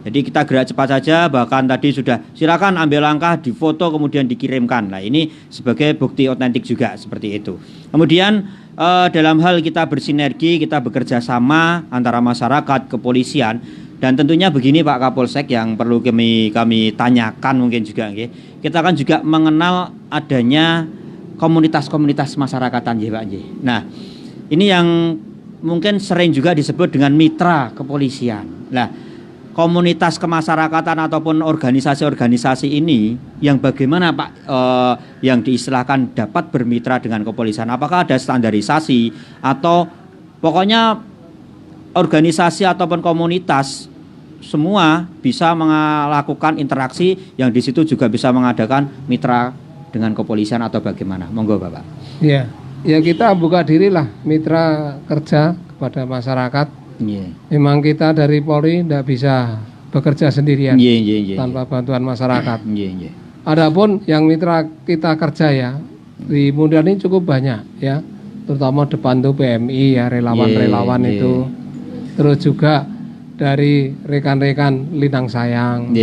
Jadi kita gerak cepat saja, bahkan tadi sudah silakan ambil langkah, difoto kemudian dikirimkan. Nah ini sebagai bukti otentik juga seperti itu. Kemudian dalam hal kita bersinergi, kita bekerja sama antara masyarakat, kepolisian, dan tentunya begini Pak Kapolsek yang perlu kami tanyakan mungkin juga. Kita akan juga mengenal adanya komunitas-komunitas masyarakatan ya Pak. Nah ini yang mungkin sering juga disebut dengan mitra kepolisian. Nah, komunitas kemasyarakatan ataupun organisasi-organisasi ini yang bagaimana Pak yang diistilahkan dapat bermitra dengan kepolisian? Apakah ada standarisasi atau pokoknya organisasi ataupun komunitas semua bisa melakukan interaksi yang di situ juga bisa mengadakan mitra dengan kepolisian atau bagaimana? Monggo Bapak. Iya. Ya kita buka diri lah mitra kerja kepada masyarakat. Memang kita dari Polri tidak bisa bekerja sendirian tanpa bantuan masyarakat. Adapun yang mitra kita kerja ya di Mundian ini cukup banyak ya, terutama depan tuh PMI ya, relawan-relawan itu. Terus juga dari rekan-rekan Linang Sayang,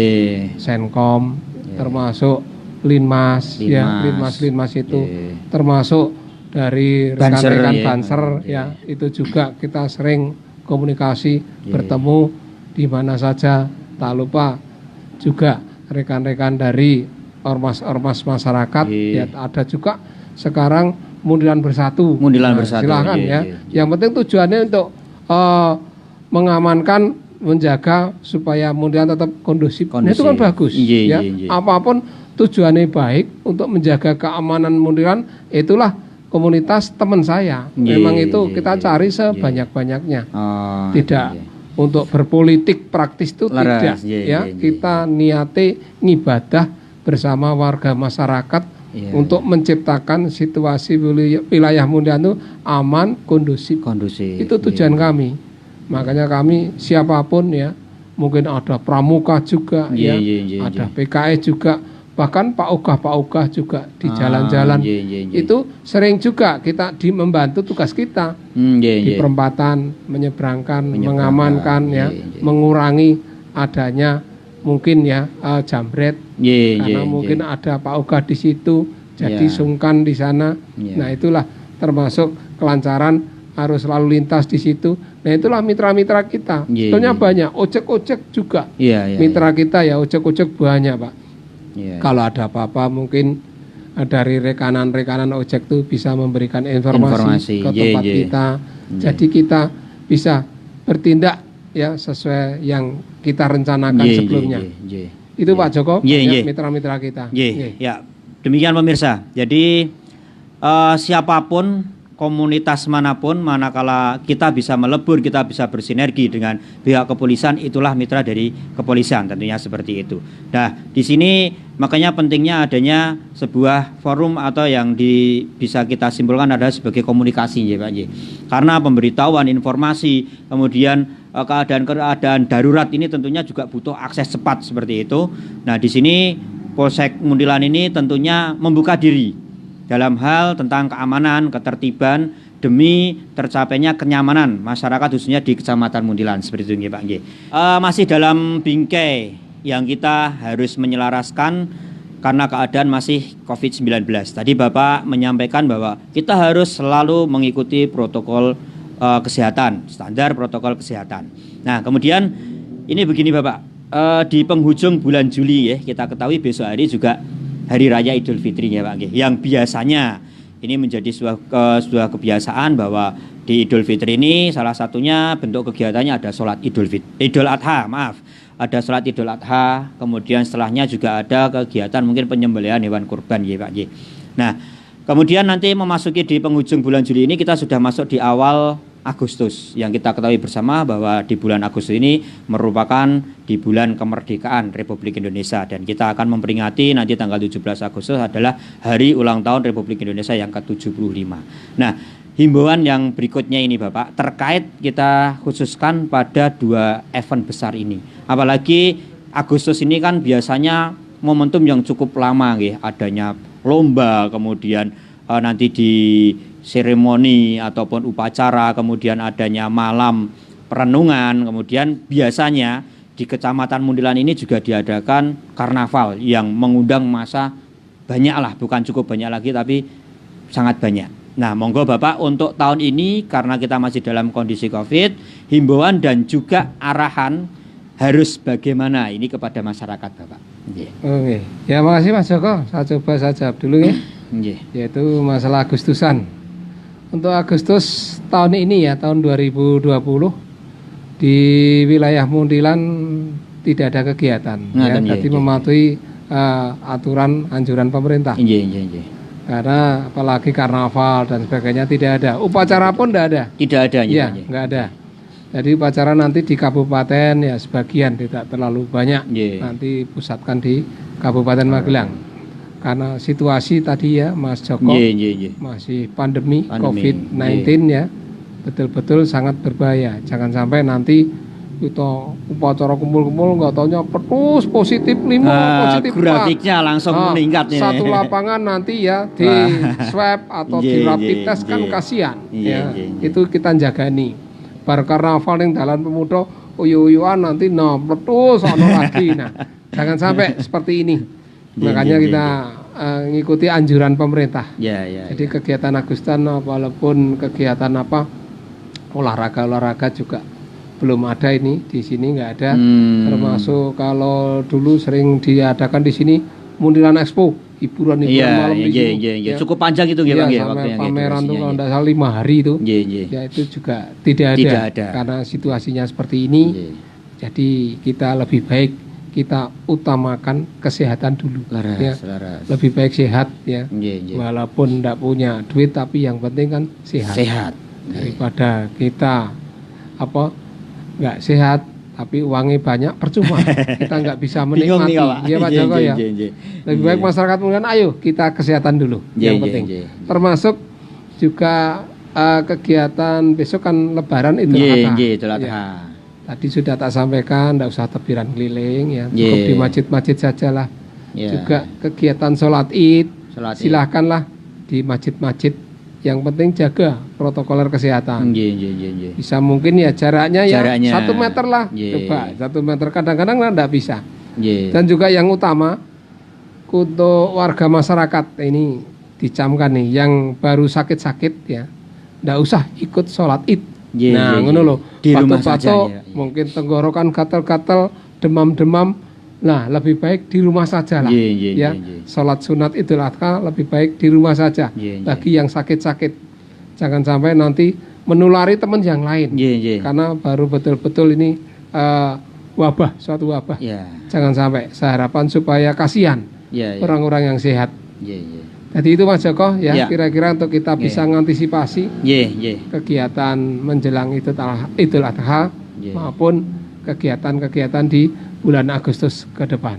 Senkom, termasuk Linmas itu, termasuk dari rekan-rekan Banser ya, itu juga kita sering komunikasi, bertemu di mana saja. Tak lupa juga rekan-rekan dari ormas-ormas masyarakat ya, ada juga sekarang Mundilan Bersatu. Silakan ya. Yang penting tujuannya untuk mengamankan, menjaga supaya Mundilan tetap kondusif. Nah, itu kan bagus ya. Apapun tujuannya baik untuk menjaga keamanan Mundilan, itulah komunitas teman saya. Memang itu kita cari sebanyak-banyaknya. Tidak untuk berpolitik praktis itu tidak ya. Kita niate ngibadah bersama warga masyarakat untuk menciptakan situasi wilayah Mundian itu aman, kondusif. Itu tujuan kami. Makanya kami siapapun ya, mungkin ada pramuka juga ada PKS juga, bahkan Pak Ogah juga di jalan-jalan itu sering juga kita membantu tugas kita di perempatan menyeberangkan, mengamankan mengurangi adanya mungkin jambret karena mungkin ada Pak Ogah di situ jadi sungkan di sana. Nah itulah termasuk kelancaran arus lalu lintas di situ. Nah itulah mitra-mitra kita. Sebetulnya banyak ojek-ojek juga mitra kita ya, ojek-ojek banyak Pak. Kalau ada apa-apa mungkin dari rekanan-rekanan ojek itu bisa memberikan informasi ke tempat kita. Jadi kita bisa bertindak ya sesuai yang kita rencanakan sebelumnya. Itu Pak Joko, mitra-mitra kita. Ya, demikian pemirsa. Jadi siapapun komunitas manapun, manakala kita bisa melebur, kita bisa bersinergi dengan pihak kepolisian, itulah mitra dari kepolisian, tentunya seperti itu. Nah, di sini makanya pentingnya adanya sebuah forum atau yang bisa kita simpulkan adalah sebagai komunikasi, ya Pak. Karena pemberitahuan informasi, kemudian keadaan darurat ini tentunya juga butuh akses cepat seperti itu. Nah, di sini Polsek Muntilan ini tentunya membuka diri dalam hal tentang keamanan, ketertiban demi tercapainya kenyamanan masyarakat khususnya di Kecamatan Muntilan seperti itu Pak. Masih dalam bingkai yang kita harus menyelaraskan karena keadaan masih COVID-19. Tadi Bapak menyampaikan bahwa kita harus selalu mengikuti protokol kesehatan, standar protokol kesehatan. Nah, kemudian ini begini Bapak, di penghujung bulan Juli ya, kita ketahui besok hari juga Hari Raya Idul Fitri ya Pak, yang biasanya ini menjadi sebuah kebiasaan bahwa di Idul Fitri ini salah satunya bentuk kegiatannya ada sholat Idul Adha, ada sholat Idul Adha, kemudian setelahnya juga ada kegiatan mungkin penyembelihan hewan kurban ya Pak. Nah, kemudian nanti memasuki di penghujung bulan Juli ini kita sudah masuk di awal Agustus, yang kita ketahui bersama bahwa di bulan Agustus ini merupakan di bulan kemerdekaan Republik Indonesia, dan kita akan memperingati nanti tanggal 17 Agustus adalah hari ulang tahun Republik Indonesia yang ke-75. Nah, himbauan yang berikutnya ini Bapak terkait kita khususkan pada 2 event besar ini. Apalagi Agustus ini kan biasanya momentum yang cukup lama nggih, adanya lomba, kemudian nanti di seremoni ataupun upacara, kemudian adanya malam perenungan, kemudian biasanya di Kecamatan Muntilan ini juga diadakan karnaval yang mengundang massa banyaklah, bukan cukup banyak lagi tapi sangat banyak. Nah, monggo Bapak untuk tahun ini karena kita masih dalam kondisi Covid, himbauan dan juga arahan harus bagaimana ini kepada masyarakat Bapak. Oke, ya makasih Mas Joko, saya coba jawab dulu ya. Yaitu masalah Agustusan. Untuk Agustus tahun ini ya, tahun 2020 di wilayah Muntilan tidak ada kegiatan jadi mematuhi aturan anjuran pemerintah. Karena apalagi karnaval dan sebagainya tidak ada. Upacara pun tidak ada. Tidak ada ya, enggak ada. Jadi upacara nanti di kabupaten ya sebagian, tidak terlalu banyak. Nanti pusatkan di Kabupaten Magelang. Karena situasi tadi ya Mas Joko masih pandemi COVID-19 ya, betul-betul sangat berbahaya. Jangan sampai nanti kita upacara kumpul-kumpul nggak taunya terus positif 5, positif 4. Grafiknya langsung meningkat nih. Satu lapangan nanti ya di swab atau di rapid test kan kasihan. Itu kita jaga nih. Bar karnaval yang dalan pemuda uyu-uyuan nanti terus ono lagi. Nah, jangan sampai seperti ini. Makanya kita ngikuti anjuran pemerintah. Jadi kegiatan Agustusan walaupun kegiatan olahraga juga belum ada, ini di sini nggak ada. Termasuk kalau dulu sering diadakan di sini Muntilan Expo, hiburan malam di sini. Cukup panjang itu ya Bang ya, sampai pameran tuh kalau tidak salah 5 hari itu. Ya itu juga tidak ada karena situasinya seperti ini. Jadi kita lebih baik kita utamakan kesehatan dulu. Laras. Lebih baik sehat ya. Walaupun tidak punya duit tapi yang penting kan sehat. Daripada kita nggak sehat tapi uangnya banyak percuma kita nggak bisa menikmati. Ya Pak Joko ya. Lebih baik masyarakat mengatakan ayo kita kesehatan dulu yang penting. Termasuk juga kegiatan besok kan Lebaran Idul Adha. Tadi sudah tak sampaikan, tidak usah takbiran keliling ya, cukup di masjid-masjid sajalah. Juga kegiatan sholat id, silahkanlah di masjid-masjid. Yang penting jaga protokol kesehatan. Bisa mungkin ya jaraknya 1 meter lah. Coba 1 meter, kadang-kadang tidak bisa. Dan juga yang utama untuk warga masyarakat ini dicamkan nih, yang baru sakit-sakit ya, tidak usah ikut sholat id. Ngono loh. Di rumah saja. Mungkin tenggorokan gatal-gatal, demam-demam. Nah, lebih baik di rumah saja lah. Sholat sunat Idul Adha lebih baik di rumah saja. Bagi yang sakit-sakit, jangan sampai nanti menulari teman yang lain. Karena baru betul-betul ini wabah, suatu wabah. Jangan sampai. Saya harapan supaya kasihan orang-orang yang sehat. Jadi itu Mas Joko ya, kira-kira untuk kita bisa mengantisipasi kegiatan menjelang Idul Adha maupun kegiatan-kegiatan di bulan Agustus ke depan.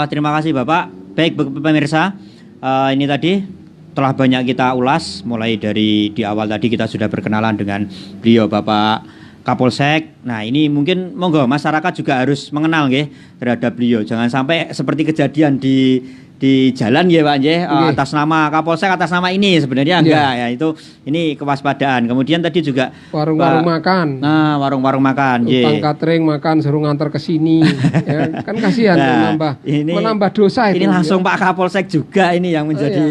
Terima kasih Bapak. Baik pemirsa, ini tadi telah banyak kita ulas, mulai dari di awal tadi kita sudah berkenalan dengan beliau Bapak Kapolsek. Nah ini mungkin monggo masyarakat juga harus mengenal terhadap beliau. Jangan sampai seperti kejadian di jalan Pak atas nama Kapolsek, atas nama ini sebenarnya enggak ya, itu ini kewaspadaan. Kemudian tadi juga warung-warung makan. Nah, warung-warung makan. Tukang catering makan suruh ngantar ke sini. Ya, kan kasihan menambah dosa itu. Ini langsung Pak Kapolsek juga ini yang menjadi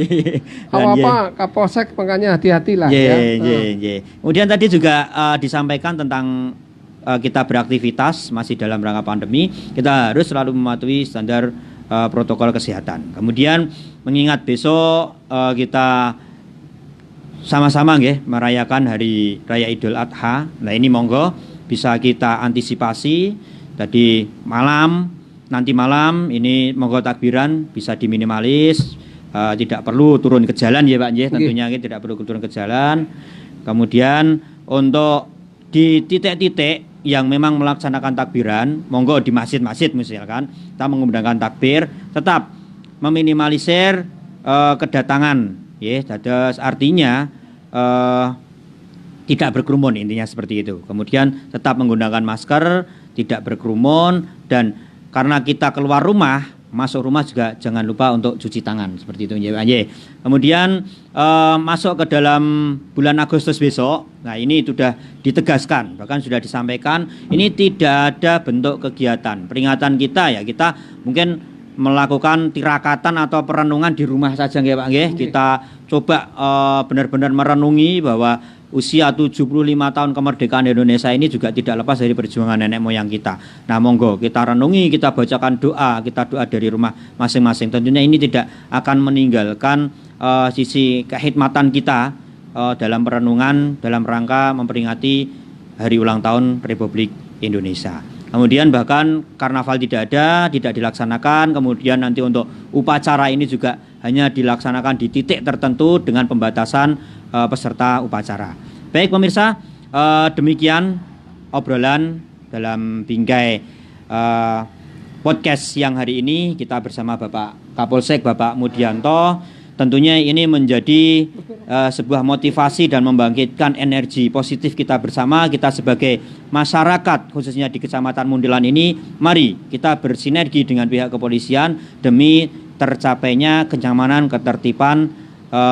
apa Kapolsek, makanya hati-hatilah Kemudian tadi juga disampaikan tentang kita beraktivitas masih dalam rangka pandemi, kita harus selalu mematuhi standar protokol kesehatan. Kemudian mengingat besok kita sama-sama merayakan hari raya Idul Adha. Nah ini monggo bisa kita antisipasi tadi nanti malam ini monggo takbiran bisa diminimalis, tidak perlu turun ke jalan Pak tentunya tidak perlu turun ke jalan. Kemudian untuk di titik-titik yang memang melaksanakan takbiran, monggo di masjid-masjid misalkan kita mengundangkan takbir, tetap meminimalisir kedatangan dados artinya tidak berkerumun, intinya seperti itu. Kemudian tetap menggunakan masker, tidak berkerumun, dan karena kita keluar rumah, masuk rumah juga jangan lupa untuk cuci tangan seperti itu Kemudian masuk ke dalam bulan Agustus besok, nah ini sudah ditegaskan, bahkan sudah disampaikan ini tidak ada bentuk kegiatan peringatan kita kita mungkin melakukan tirakatan atau perenungan di rumah saja Pak Kita coba benar-benar merenungi bahwa usia 75 tahun kemerdekaan Indonesia ini juga tidak lepas dari perjuangan nenek moyang kita. Nah monggo kita renungi, kita bacakan doa, kita doa dari rumah masing-masing. Tentunya ini tidak akan meninggalkan sisi kehikmatan kita dalam perenungan dalam rangka memperingati hari ulang tahun Republik Indonesia. Kemudian bahkan karnaval tidak dilaksanakan. Kemudian nanti untuk upacara ini juga hanya dilaksanakan di titik tertentu dengan pembatasan peserta upacara. Baik pemirsa, demikian obrolan dalam bingkai podcast yang hari ini kita bersama Bapak Kapolsek Bapak Mudianto. Tentunya ini menjadi sebuah motivasi dan membangkitkan energi positif kita bersama. Kita sebagai masyarakat khususnya di Kecamatan Mundilan ini, mari kita bersinergi dengan pihak kepolisian demi tercapainya kenyamanan, ketertiban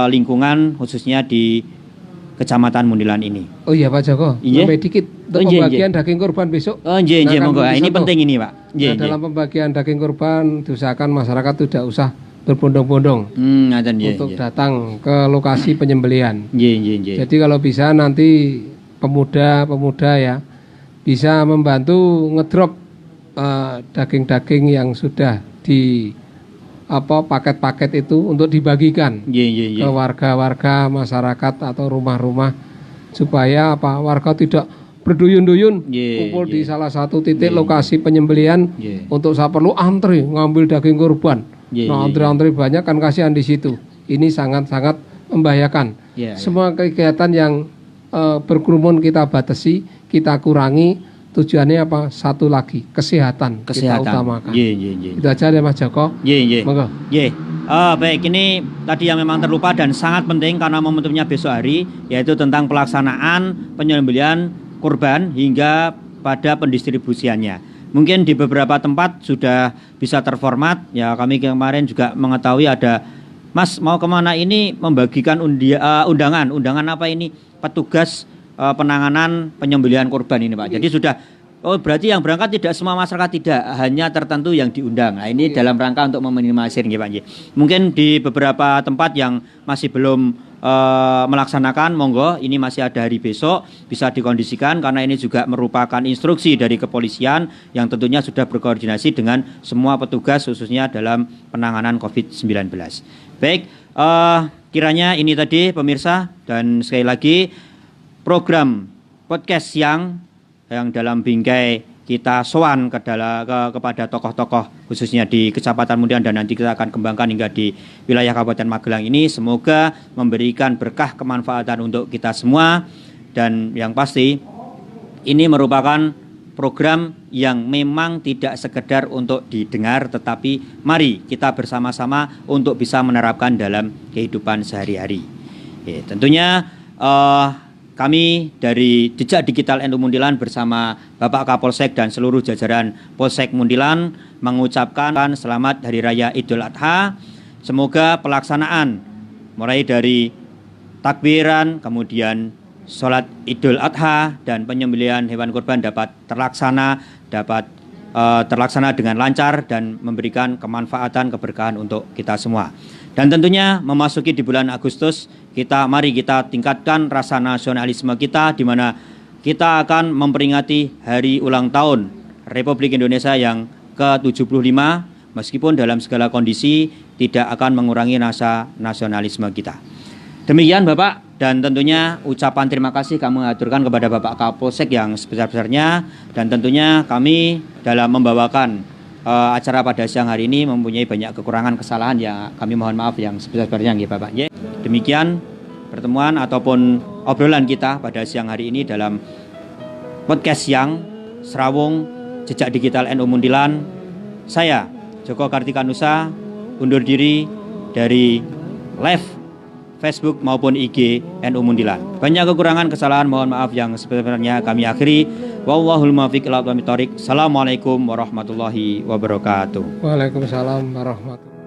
lingkungan khususnya di Kecamatan Mundilan ini. Oh iya Pak Joko, sampai dikit untuk pembagian daging kurban besok. Monggo. Ini penting ini Pak. Dalam pembagian daging kurban diusahakan masyarakat tidak usah berbondong-bondong untuk datang ke lokasi penyembelihan. Jadi kalau bisa nanti pemuda-pemuda ya bisa membantu ngedrop daging-daging yang sudah di paket-paket itu untuk dibagikan ke warga-warga masyarakat atau rumah-rumah supaya warga tidak berduyun-duyun kumpul di salah satu titik lokasi penyembelihan untuk saya perlu antri ngambil daging kurban. Antri-antri banyak kan kasihan di situ. Ini sangat-sangat membahayakan. Semua kegiatan yang berkerumun kita batasi, kita kurangi. Tujuannya apa? Satu lagi, kesehatan. Kita utamakan. Itu aja ya Mas Joko. Monggo. Baik, ini tadi yang memang terlupa dan sangat penting karena momentumnya besok hari, yaitu tentang pelaksanaan penyembelihan kurban hingga pada pendistribusiannya. Mungkin di beberapa tempat sudah bisa terformat. Ya, kami kemarin juga mengetahui ada, Mas mau kemana ini membagikan undangan. Undangan apa ini? Petugas penanganan penyembelihan kurban ini Pak. Jadi sudah, berarti yang berangkat tidak semua masyarakat, tidak, hanya tertentu yang diundang. Nah ini dalam rangka untuk meminimalisir Pak. Mungkin di beberapa tempat yang masih belum melaksanakan, monggo, ini masih ada hari besok, bisa dikondisikan karena ini juga merupakan instruksi dari kepolisian yang tentunya sudah berkoordinasi dengan semua petugas khususnya dalam penanganan COVID-19. Baik, kiranya ini tadi pemirsa, dan sekali lagi program podcast yang dalam bingkai kita sowan kepada tokoh-tokoh khususnya di Kecamatan Mundian dan nanti kita akan kembangkan hingga di wilayah Kabupaten Magelang ini, semoga memberikan berkah kemanfaatan untuk kita semua. Dan yang pasti ini merupakan program yang memang tidak sekedar untuk didengar, tetapi mari kita bersama-sama untuk bisa menerapkan dalam kehidupan sehari-hari. Tentunya kami dari Jejak Digital NU Muntilan bersama Bapak Kapolsek dan seluruh jajaran Polsek Muntilan mengucapkan selamat Hari Raya Idul Adha. Semoga pelaksanaan mulai dari takbiran, kemudian sholat Idul Adha dan penyembelihan hewan kurban dapat terlaksana dengan lancar dan memberikan kemanfaatan, keberkahan untuk kita semua. Dan tentunya memasuki di bulan Agustus, mari kita tingkatkan rasa nasionalisme kita, di mana kita akan memperingati hari ulang tahun Republik Indonesia yang ke-75, meskipun dalam segala kondisi tidak akan mengurangi rasa nasionalisme kita. Demikian Bapak, dan tentunya ucapan terima kasih kami aturkan kepada Bapak Kapolsek yang sebesar-besarnya, dan tentunya kami dalam membawakan acara pada siang hari ini mempunyai banyak kekurangan, kesalahan yang kami mohon maaf yang sebesar-besarnya Bapak. Demikian pertemuan ataupun obrolan kita pada siang hari ini dalam podcast siang Serawung Jejak Digital NU Muntilan. Saya Joko Kartikanusa undur diri dari live Facebook maupun IG NU Muntilan. Banyak kekurangan, kesalahan, mohon maaf yang sebesar-besarnya kami akhiri. Wallahul muwaffiq ila aqwamit thoriq. Assalamualaikum warahmatullahi wabarakatuh. Waalaikumsalam warahmatullahi wabarakatuh.